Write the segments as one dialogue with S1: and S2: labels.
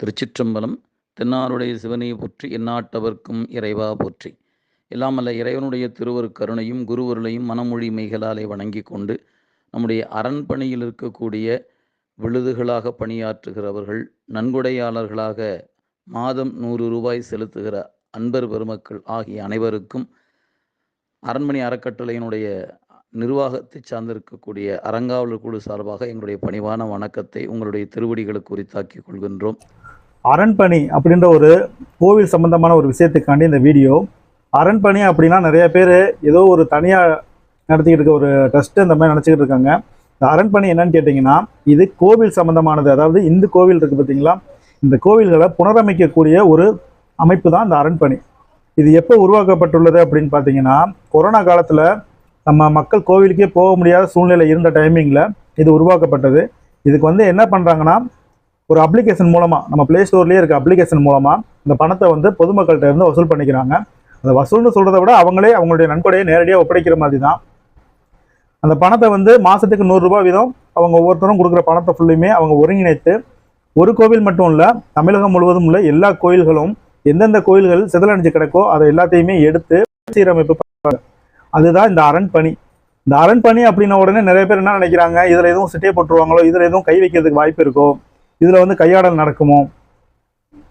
S1: திருச்சிற்றம்பலம். தென்னாருடைய சிவனை போற்றி, எந்நாட்டவர்க்கும் இறைவா போற்றி. எல்லாம் அல்ல இறைவனுடைய திருவரு கருணையும் குருவருளையும் மனமொழி மெய்களாலே வணங்கி கொண்டு, நம்முடைய அரண்பணியில் இருக்கக்கூடிய விழுதுகளாக பணியாற்றுகிறவர்கள், நன்கொடையாளர்களாக மாதம் 100 ரூபாய் செலுத்துகிற அன்பர் பெருமக்கள் ஆகிய அனைவருக்கும் அரண்மனை அறக்கட்டளையினுடைய நிர்வாகத்தை சார்ந்திருக்கக்கூடிய அறங்காவலர் குழு சார்பாக எங்களுடைய பணிவான வணக்கத்தை உங்களுடைய திருவடிகளுக்கு உரித்தாக்கிக் கொள்கின்றோம்.
S2: அரண்பணி அப்படின்ற ஒரு கோவில் சம்பந்தமான ஒரு விஷயத்துக்காண்டி இந்த வீடியோ. அரண்பணி அப்படின்னா நிறைய பேர் ஏதோ ஒரு தனியாக நடத்திக்கிட்டு இருக்க ஒரு ட்ரஸ்ட்டு இந்த மாதிரி நினச்சிக்கிட்டு இருக்காங்க. இந்த அரண்பணி என்னன்னு கேட்டிங்கன்னா, இது கோவில் சம்பந்தமானது. அதாவது இந்து கோவில் இருக்குது பார்த்தீங்களா, இந்த கோவில்களை புனரமைக்கக்கூடிய ஒரு அமைப்பு தான் இந்த அரண்பணி. இது எப்போ உருவாக்கப்பட்டுள்ளது அப்படின்னு பார்த்தீங்கன்னா, கொரோனா காலத்தில் நம்ம மக்கள் கோவிலுக்கே போக முடியாத சூழ்நிலை இருந்த டைமிங்கில் இது உருவாக்கப்பட்டது. இதுக்கு என்ன பண்ணுறாங்கன்னா, ஒரு அப்ளிகேஷன் மூலமாக, நம்ம ப்ளே ஸ்டோர்லேயே இருக்க அப்ளிகேஷன் மூலமாக இந்த பணத்தை பொதுமக்கள்கிட்ட இருந்து வசூல் பண்ணிக்கிறாங்க. அந்த வசூல்னு சொல்கிறத விட அவங்களே அவங்களுடைய நன்கொடையை நேரடியாக ஒப்படைக்கிற மாதிரி தான். அந்த பணத்தை மாதத்துக்கு 100 ரூபாய் வீதம் அவங்க ஒவ்வொருத்தரும் கொடுக்குற பணத்தை ஃபுல்லுமே அவங்க ஒருங்கிணைத்து, ஒரு கோவில் மட்டும் இல்லை, தமிழகம் முழுவதும் உள்ள எல்லா கோயில்களும் எந்தெந்த கோயில்கள் சிதலடைஞ்சு கிடக்கோ அதை எல்லாத்தையுமே எடுத்து சீரமைப்பு பண்ணுறாங்க. அதுதான் இந்த அரண்பணி. இந்த அரண்பணி அப்படின்ன உடனே நிறைய பேர் என்ன நினைக்கிறாங்க, இதில் எதுவும் சிட்டையை போட்டுருவாங்களோ, இதில் எதுவும் கை வைக்கிறதுக்கு வாய்ப்பு இருக்கோ, இதில் கையாடல் நடக்குமோ,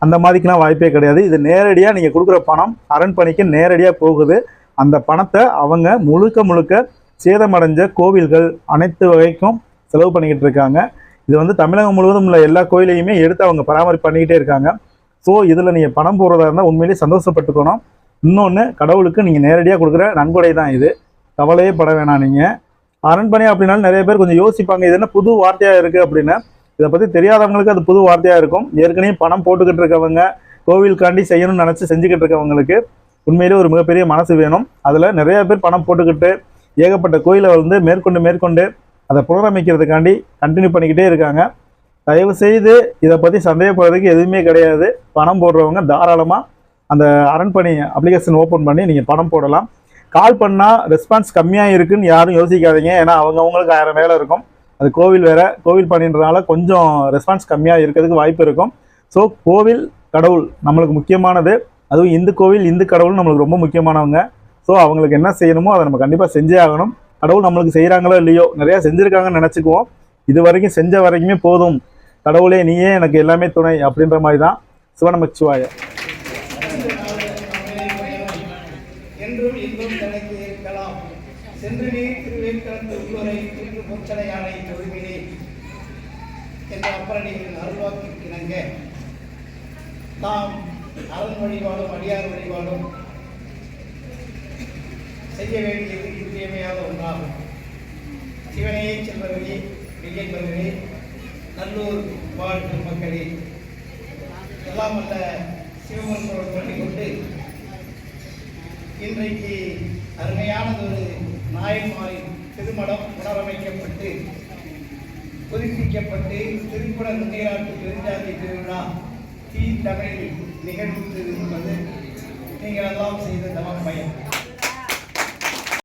S2: அந்த மாதிரிக்கெலாம் வாய்ப்பே கிடையாது. இது நேரடியாக நீங்கள் கொடுக்குற பணம் அரண்பணிக்கு நேரடியாக போகுது. அந்த பணத்தை அவங்க முழுக்க சேதமடைஞ்ச கோவில்கள் அனைத்து வகைக்கும் செலவு பண்ணிக்கிட்டு இருக்காங்க. இது தமிழகம் முழுவதும் உள்ள எல்லா கோயிலையுமே எடுத்து அவங்க பராமரிப்பு பண்ணிக்கிட்டே இருக்காங்க. ஸோ இதில் நீங்கள் பணம் போடுறதா இருந்தால் உண்மையிலேயே சந்தோஷப்பட்டுக்கணும். இன்னொன்று, கடவுளுக்கு நீங்கள் நேரடியாக கொடுக்குற நன்கொடை தான் இது. கவலையே பட வேணாம். நீங்கள் அரண்பணி அப்படின்னாலும் நிறைய பேர் கொஞ்சம் யோசிப்பாங்க, இது என்ன புது வார்த்தையாக இருக்குது அப்படின்னு. இதை பற்றி தெரியாதவங்களுக்கு அது புது வார்த்தையாக இருக்கும். ஏற்கனவே பணம் போட்டுக்கிட்டு இருக்கவங்க, கோவிலுக்காண்டி செய்யணும்னு நினச்சி செஞ்சுக்கிட்டு இருக்கவங்களுக்கு உண்மையிலே ஒரு மிகப்பெரிய மனசு வேணும். அதில் நிறைய பேர் பணம் போட்டுக்கிட்டு ஏகப்பட்ட கோயிலை மேற்கொண்டு அதை புனரமைக்கிறதுக்காண்டி கண்டினியூ பண்ணிக்கிட்டே இருக்காங்க. தயவு செய்து இதை பற்றி சந்தேகப்படுறதுக்கு எதுவுமே கிடையாது. பணம் போடுறவங்க தாராளமாக அந்த அரண்பணி அப்ளிகேஷன் ஓப்பன் பண்ணி நீங்கள் பணம் போடலாம். கால் பண்ணால் ரெஸ்பான்ஸ் கம்மியாக இருக்குதுன்னு யாரும் யோசிக்காதீங்க. ஏன்னா அவங்கவுங்களுக்கு 1000 வேலை இருக்கும். அது கோவில் வேறு, கோவில் பண்ணின்றதுனால கொஞ்சம் ரெஸ்பான்ஸ் கம்மியாக இருக்கிறதுக்கு வாய்ப்பு இருக்கும். ஸோ கோவில் கடவுள் நம்மளுக்கு முக்கியமானது. அதுவும் இந்து கோவில் இந்து கடவுள் நம்மளுக்கு ரொம்ப முக்கியமானவங்க. ஸோ அவங்களுக்கு என்ன செய்யணுமோ அதை நம்ம கண்டிப்பாக செஞ்சே ஆகணும். கடவுள் நம்மளுக்கு செய்கிறாங்களோ இல்லையோ, நிறையா செஞ்சுருக்காங்கன்னு நினச்சிக்குவோம். இது வரைக்கும் செஞ்ச வரைக்குமே போதும், கடவுளே நீயே எனக்கு எல்லாமே துணை அப்படின்ற மாதிரி தான். சிவநமச்சிவாய.
S3: என்றும் இன்றும் தனக்கு இருக்கலாம். சென்று நீர் திருவேற்கலந்து உள்ளுரை திரு முச்சடையானை தொழுகினே என்ற அப்பரணிகளின் அருள்வாக்கிற்கு இணங்க நாம் அரண் வழிபாடும் அடியார் வழிபாடும் செய்ய வேண்டியது இன்றியமையாத ஒன்றாகும். சிவனையே செல்வர்களே, விஜயன்பர்களே, நல்லூர் வாழ் மக்களே, எல்லாம் அல்ல சிவமன்களோடு பண்ணிக்கொண்டு இன்றைக்கு அருமையானதொரு நாயன்மாரி திருமணம் புனரமைக்கப்பட்டு புதுப்பிக்கப்பட்டு திருக்குட நுண்ணீராட்டு பெருஞ்சாதி திருவிழா தமிழில் நிகழ்வு இருப்பது நீங்கள் எல்லாம் செய்த தவம் பயன்.